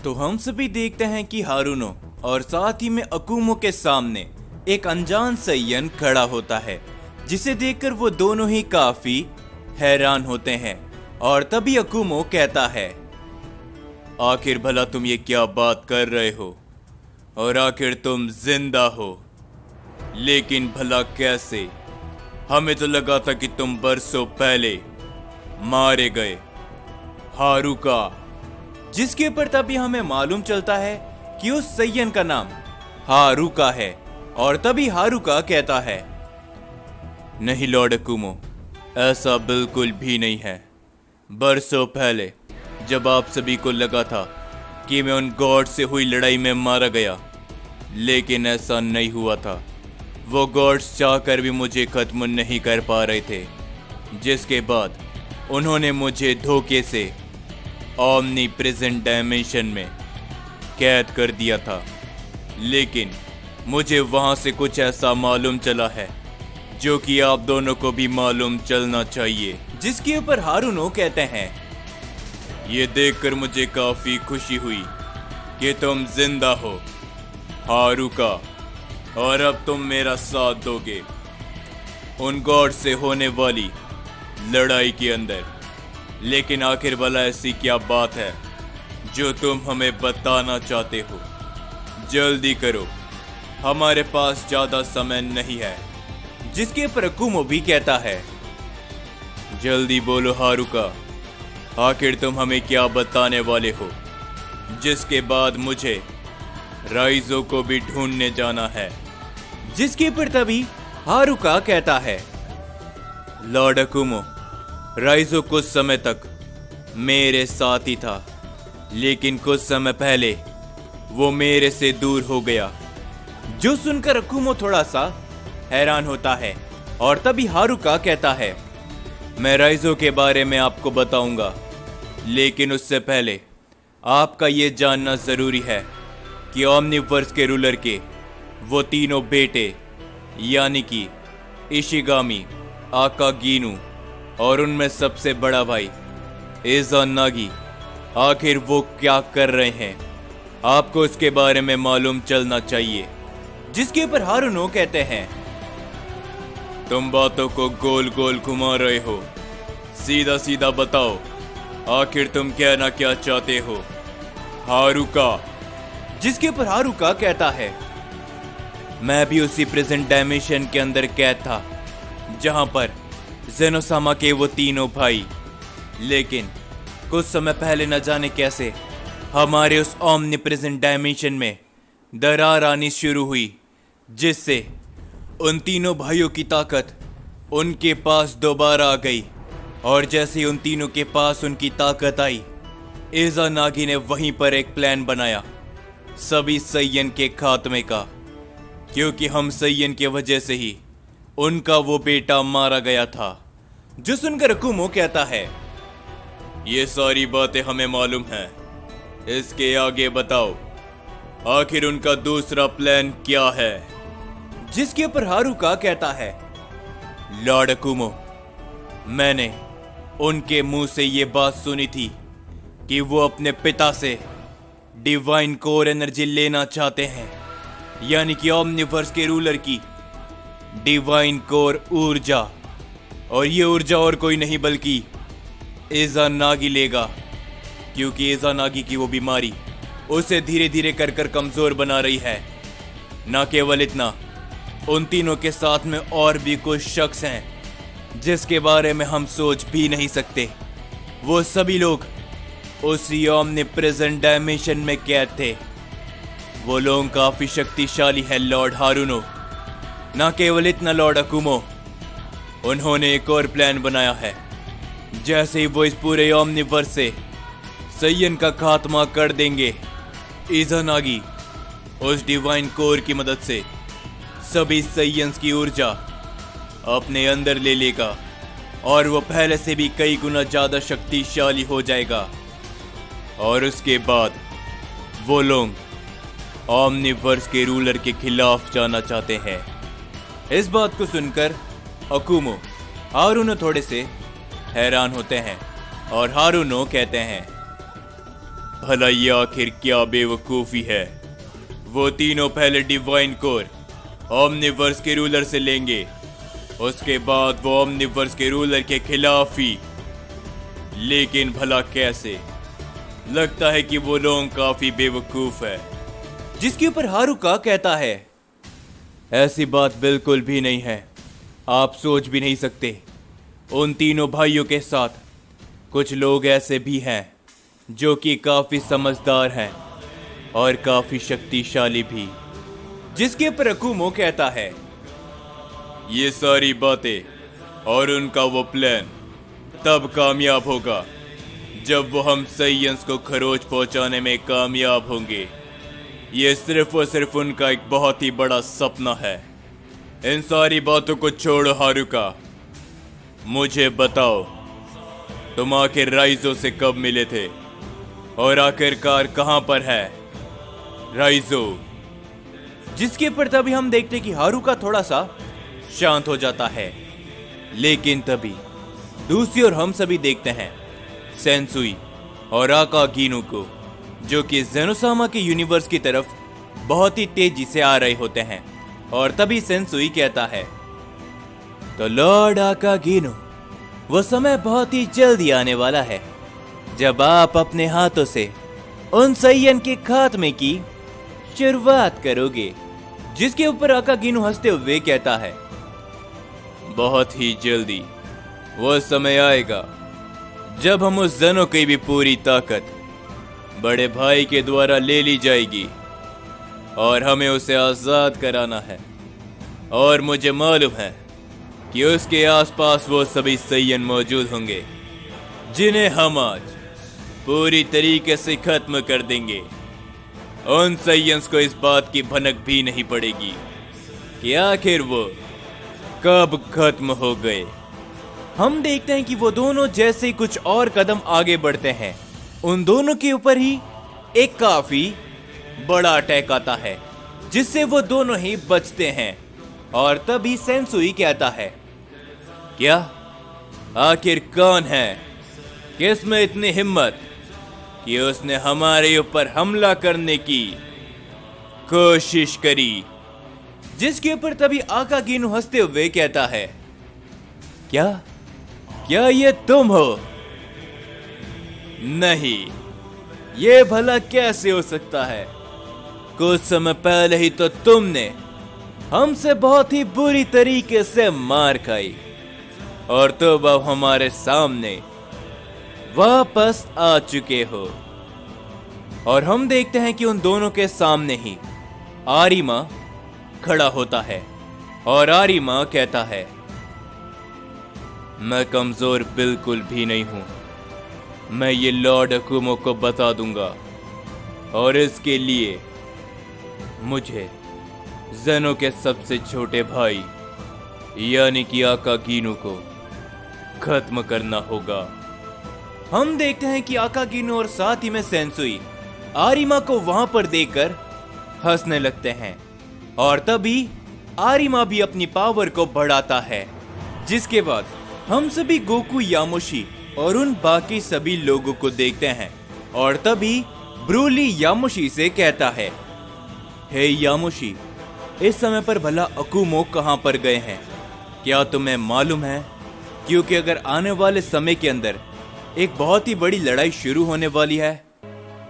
तो हम सभी देखते हैं कि हारूनो और साथ ही में अकुमो के सामने एक अनजान सैयन खड़ा होता है, जिसे देखकर वो दोनों ही काफी हैरान होते हैं। और तभी अकुमो कहता है, आखिर भला तुम ये क्या बात कर रहे हो, और आखिर तुम जिंदा हो, लेकिन भला कैसे? हमें तो लगा था कि तुम बरसों पहले मारे गए। हारुका, जिसके ऊपर तभी हमें मालूम चलता है कि उस सैयन का नाम हारुका है। और तभी हारुका कहता है, नहीं लॉर्ड अकुमो, ऐसा बिल्कुल भी नहीं है। बरसों पहले जब आप सभी को लगा था कि मैं उन गॉड से हुई लड़ाई में मारा गया, लेकिन ऐसा नहीं हुआ था। वो गॉड्स चाहकर भी मुझे खत्म नहीं कर पा रहे थे, जिसके बाद उन्होंने मुझे धोखे से ओमनी प्रेजेंट डायमेंशन में कैद कर दिया था। लेकिन मुझे वहां से कुछ ऐसा मालूम चला है जो कि आप दोनों को भी मालूम चलना चाहिए। जिसके ऊपर हारूनो कहते हैं, ये देखकर मुझे काफी खुशी हुई कि तुम जिंदा हो हारुका, और अब तुम मेरा साथ दोगे उन गॉड से होने वाली लड़ाई के अंदर। लेकिन आखिर भला ऐसी क्या बात है जो तुम हमें बताना चाहते हो? जल्दी करो, हमारे पास ज्यादा समय नहीं है। जिसके पर अकुमो भी कहता है, जल्दी बोलो हारुका, आखिर तुम हमें क्या बताने वाले हो? जिसके बाद मुझे राइजो को भी ढूंढने जाना है। जिसके पर तभी हारुका कहता है, लॉर्ड अकुमो, राइजो कुछ समय तक मेरे साथ ही था, लेकिन कुछ समय पहले वो मेरे से दूर हो गया। जो सुनकर अकुमो थोड़ा सा हैरान होता है। और तभी हारुका कहता है, मैं राइजो के बारे में आपको बताऊंगा, लेकिन उससे पहले आपका ये जानना जरूरी है कि ओमनिवर्स के रूलर के वो तीनों बेटे, यानी कि इशिगामी, आकागीनु और उनमें सबसे बड़ा भाई इज़ानागी, आखिर वो क्या कर रहे हैं? आपको इसके बारे में मालूम चलना चाहिए। जिसके ऊपर हारूनो कहते हैं, तुम बातों को गोल गोल घुमा रहे हो, सीधा सीधा बताओ आखिर तुम कहना क्या चाहते हो हारुका। जिसके ऊपर हारुका कहता है, मैं भी उसी प्रेजेंट डायमेंशन के अंदर कैद था जहां पर ज़ेनोसामा के वो तीनों भाई, लेकिन कुछ समय पहले न जाने कैसे हमारे उस ओमनी प्रेजेंट डायमेंशन में दरार आनी शुरू हुई, जिससे उन तीनों भाइयों की ताकत उनके पास दोबारा आ गई। और जैसे ही उन तीनों के पास उनकी ताकत आई, इज़ानागी ने वहीं पर एक प्लान बनाया सभी सैयन के खात्मे का, क्योंकि हम सैयन की वजह से ही उनका वो बेटा मारा गया था। जो सुनकर अकुमो कहता है, ये सारी बातें हमें मालूम है, इसके आगे बताओ आखिर उनका दूसरा प्लान क्या है? जिसके ऊपर हारुका कहता है, लॉर्ड अकुमो, मैंने उनके मुंह से ये बात सुनी थी कि वो अपने पिता से डिवाइन कोर एनर्जी लेना चाहते हैं, यानी कि ओमनिवर्स के रूलर की डिवाइन कोर ऊर्जा। और ये ऊर्जा और कोई नहीं बल्कि इज़ानागी लेगा, क्योंकि इज़ानागी की वो बीमारी उसे धीरे धीरे कर कर कमजोर बना रही है। न केवल इतना, उन तीनों के साथ में और भी कुछ शख्स हैं जिसके बारे में हम सोच भी नहीं सकते। वो सभी लोग उसी ओमनी प्रेजेंट डायमेंशन में कैद थे। वो लोग काफी शक्तिशाली है लॉर्ड हारूनो। न केवल इतना लॉर्ड अकुमो, उन्होंने एक और प्लान बनाया है। जैसे ही वो इस पूरे ओमनिवर्स से सैयन का खात्मा कर देंगे, इज़ानागी उस डिवाइन कोर की मदद से सभी सैयन्स की ऊर्जा अपने अंदर ले लेगा, और वो पहले से भी कई गुना ज्यादा शक्तिशाली हो जाएगा। और उसके बाद वो लोग ओमनिवर्स के रूलर के खिलाफ जाना चाहते हैं। इस बात को सुनकर अकुमो हारूनो थोड़े से हैरान होते हैं, और हारूनो कहते हैं, भला ये आखिर क्या बेवकूफी है। वो तीनों पहले डिवाइन कोर ओमनिवर्स के रूलर से लेंगे, उसके बाद वो ओमनिवर्स के रूलर के खिलाफ ही। लेकिन भला कैसे? लगता है कि वो लोग काफी बेवकूफ है। जिसके ऊपर हारुका कहता है, ऐसी बात बिल्कुल भी नहीं है, आप सोच भी नहीं सकते। उन तीनों भाइयों के साथ कुछ लोग ऐसे भी हैं जो कि काफी समझदार हैं और काफी शक्तिशाली भी। जिसके ऊपर अकुमो कहता है, ये सारी बातें और उनका वो प्लान तब कामयाब होगा जब वो हम सैयंस को खरोच पहुंचाने में कामयाब होंगे। ये सिर्फ और सिर्फ उनका एक बहुत ही बड़ा सपना है। इन सारी बातों को छोड़ो हारुका, मुझे बताओ तुम आखिर राइजो से कब मिले थे और आखिरकार कहां पर है राइजो? जिसके पर तभी हम देखते कि हारुका थोड़ा सा शांत हो जाता है। लेकिन तभी दूसरी ओर हम सभी देखते हैं सेंसुई और आकागिनो को, जो कि जेनोसामा के यूनिवर्स की तरफ बहुत ही तेजी से आ रहे होते हैं। और तभी सेंसुई कहता है, तो लॉर्ड आकागिनो, वो समय बहुत ही जल्दी आने वाला है जब आप अपने हाथों से उन सैयन के खात्मे की शुरुआत करोगे। जिसके ऊपर आकागिनो हंसते हुए कहता है, बहुत ही जल्दी वो समय आएगा जब हम उस ज़नों की भी पूरी ताकत बड़े भाई के द्वारा ले ली जाएगी और हमें उसे आजाद कराना है। और मुझे मालूम है कि उसके आसपास वो सभी सैयन मौजूद होंगे जिन्हें हम आज पूरी तरीके से खत्म कर देंगे। उन सैयंस को इस बात की भनक भी नहीं पड़ेगी कि आखिर वो कब खत्म हो गए। हम देखते हैं कि वो दोनों जैसे ही कुछ और कदम आगे बढ़ते हैं, उन दोनों के ऊपर ही एक काफी बड़ा अटैक आता है जिससे वो दोनों ही बचते हैं। और तभी सेंसुई कहता है, क्या आखिर कौन है, किस में इतनी हिम्मत कि उसने हमारे ऊपर हमला करने की कोशिश करी? जिसके ऊपर तभी आकागिनो हंसते हुए कहता है, क्या क्या ये तुम हो? नहीं, ये भला कैसे हो सकता है? कुछ समय पहले ही तो तुमने हमसे बहुत ही बुरी तरीके से मार खाई और तुम अब हमारे सामने वापस आ चुके हो। और हम देखते हैं कि उन दोनों के सामने ही आरिमा खड़ा होता है और आरिमा कहता है, मैं कमजोर बिल्कुल भी नहीं हूं, मैं ये लॉर्ड अकुमो को बता दूंगा और इसके लिए मुझे ज़ेनो के सबसे छोटे भाई यानी कि आकागिनो को खत्म करना होगा। हम देखते हैं कि आकागिनो और साथ ही में सेंसुई आरिमा को वहां पर देखकर हंसने लगते हैं। और तभी आरिमा भी अपनी पावर को बढ़ाता है। जिसके बाद हम सभी गोकू यामोशी और उन बाकी सभी लोगों को देखते हैं। और तभी ब्रोली यामोशी से कहता है, हे यामोशी, इस समय पर भला अकुमो कहां पर गए हैं? क्या तुम्हें मालूम है? क्योंकि अगर आने वाले समय के अंदर एक बहुत ही बड़ी लड़ाई शुरू होने वाली है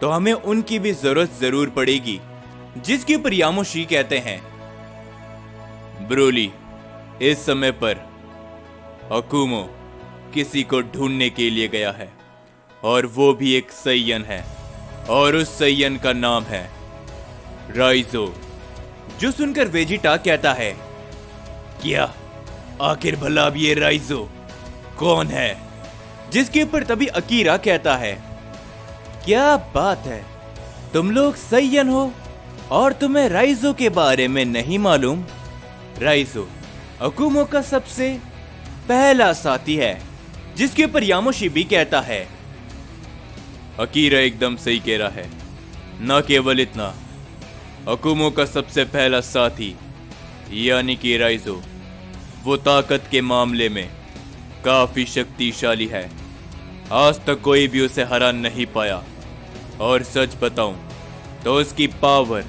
तो हमें उनकी भी जरूरत जरूर पड़ेगी। जिसके ऊपर यामोशी कहते हैं, ब्रोली, इस समय पर अकुमो किसी को ढूंढने के लिए गया है और वो भी एक सैयन है और उस सैयन का नाम है राइजो। जो सुनकर वेजिटा कहता है, क्या आखिर भला अब ये राइजो कौन है? जिसके ऊपर तभी अकीरा कहता है, क्या बात है, तुम लोग सैयन हो और तुम्हें राइजो के बारे में नहीं मालूम? राइजो अकुमो का सबसे पहला साथी है। जिसके ऊपर यामोशी भी कहता है, अकीरा एकदम सही कह रहा है। न केवल इतना, अकुमो का सबसे पहला साथी यानी कि राइजो वो ताकत के मामले में काफी शक्तिशाली है। आज तक कोई भी उसे हरा नहीं पाया। और सच बताऊं तो उसकी पावर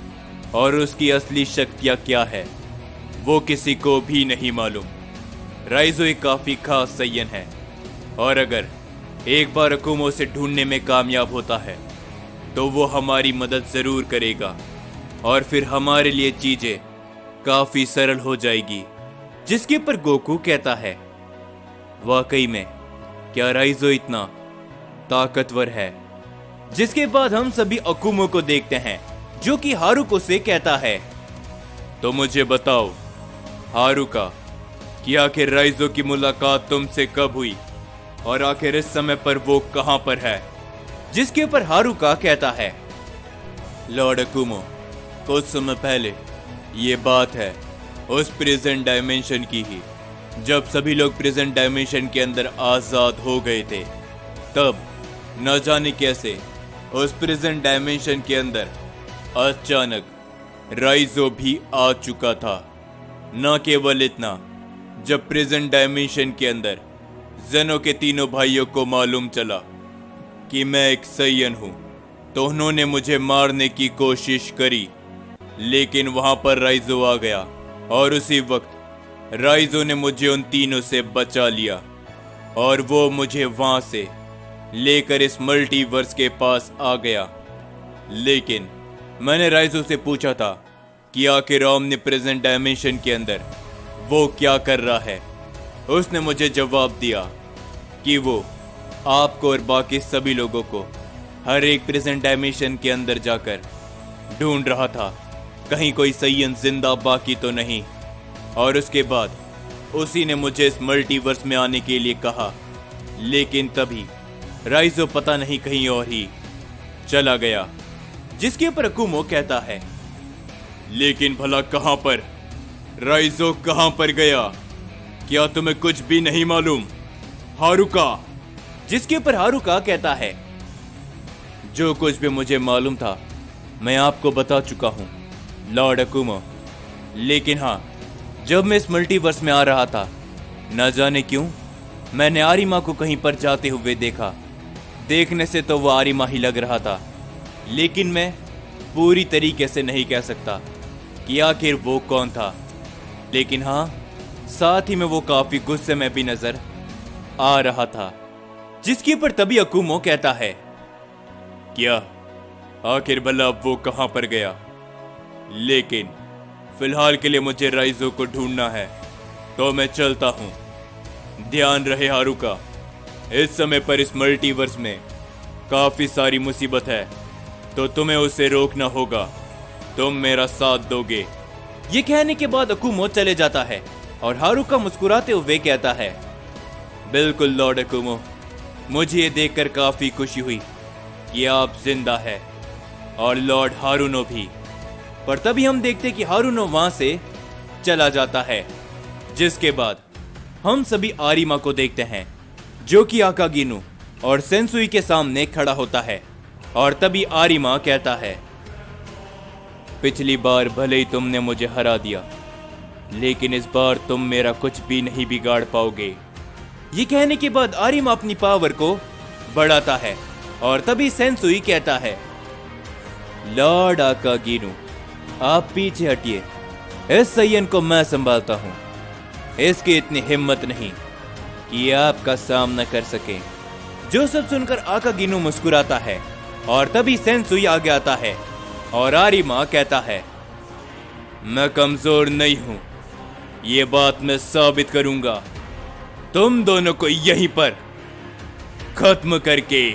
और उसकी असली शक्तियां क्या है वो किसी को भी नहीं मालूम। राइजो एक काफी खास सैयन है और अगर एक बार अकुमो से ढूंढने में कामयाब होता है तो वो हमारी मदद जरूर करेगा और फिर हमारे लिए चीजें काफी सरल हो जाएगी। जिसके पर गोकू कहता है, वाकई में क्या राइजो इतना ताकतवर है? जिसके बाद हम सभी अकुमो को देखते हैं जो कि हारुको से कहता है, तो मुझे बताओ हारुका कि आखिर राइजो की मुलाकात तुमसे कब हुई और आखिर इस समय पर वो कहां पर है? जिसके ऊपर हारुका कहता है, लॉर्ड अकुमो, कुछ समय पहले ये बात है उस प्रेजेंट डायमेंशन की ही, जब सभी लोग प्रेजेंट डायमेंशन के अंदर आजाद हो गए थे। तब न जाने कैसे उस प्रेजेंट डायमेंशन के अंदर अचानक राइजो भी आ चुका था। न केवल इतना, जब प्रेजेंट डायमेंशन के अंदर जेनो के तीनों भाइयों को मालूम चला कि मैं एक सैयन हूं तो उन्होंने मुझे मारने की कोशिश करी, लेकिन वहां पर राइजो आ गया और उसी वक्त राइजो ने मुझे उन तीनों से बचा लिया और वो मुझे वहां से लेकर इस मल्टीवर्स के पास आ गया। लेकिन मैंने राइजो से पूछा था कि आखिर ओमनी प्रेजेंट डायमेंशन के अंदर वो क्या कर रहा है। उसने मुझे जवाब दिया कि वो आपको और बाकी सभी लोगों को हर एक प्रेजेंट डायमेंशन के अंदर जाकर ढूंढ रहा था, कहीं कोई सैयन जिंदा बाकी तो नहीं। और उसके बाद उसी ने मुझे इस मल्टीवर्स में आने के लिए कहा, लेकिन तभी राइजो पता नहीं कहीं और ही चला गया। जिसके ऊपर अकुमो कहता है, लेकिन भला कहां पर राइजो कहां पर गया? क्या तुम्हें कुछ भी नहीं मालूम हारुका? जिसके ऊपर हारुका कहता है, जो कुछ भी मुझे मालूम था मैं आपको बता चुका हूं लॉर्ड अकुमो। लेकिन हाँ, जब मैं इस मल्टीवर्स में आ रहा था, न जाने क्यों मैंने आरिमा को कहीं पर जाते हुए देखा। देखने से तो वो आरिमा ही लग रहा था, लेकिन मैं पूरी तरीके से नहीं कह सकता कि आखिर वो कौन था। लेकिन हाँ, साथ ही में वो काफी गुस्से में भी नजर आ रहा था। जिसके पर तभी अकुमो कहता है, क्या आखिर भला वो कहां पर गया? लेकिन फिलहाल के लिए मुझे राइजो को ढूंढना है, तो मैं चलता हूं। ध्यान रहे हारुका, इस समय पर इस मल्टीवर्स में काफी सारी मुसीबत है, तो तुम्हें उसे रोकना होगा। तुम मेरा साथ दोगे। ये कहने के बाद अकुमो चले जाता है और हारुका मुस्कुराते हुए कहता है, बिल्कुल लॉर्ड अकुमो, मुझे ये देखकर काफी खुशी हुई कि आप जिंदा है और लॉर्ड हारुनो भी। पर तभी हम देखते कि हारुनो वहां से चला जाता है। जिसके बाद हम सभी आरिमा को देखते हैं जो कि आकागिनु और सेंसुई के सामने खड़ा होता है। और तभी आरिमा कहता है, पिछली बार भले ही तुमने मुझे हरा दिया, लेकिन इस बार तुम मेरा कुछ भी नहीं बिगाड़ पाओगे। ये कहने के बाद आरिमा अपनी पावर को बढ़ाता है और तभी सेंसुई कहता है, लॉर्ड आकागिनु, आप पीछे हटिए, इस सैयन को मैं संभालता हूं। इसकी इतनी हिम्मत नहीं कि आपका सामना कर सके। जो सब सुनकर आकागिनु मुस्कुराता है और तभी सेंसुई आगे आता है और आरिमा कहता है, मैं कमजोर नहीं हूं, ये बात मैं साबित करूंगा। तुम दोनों को यहीं पर खत्म करके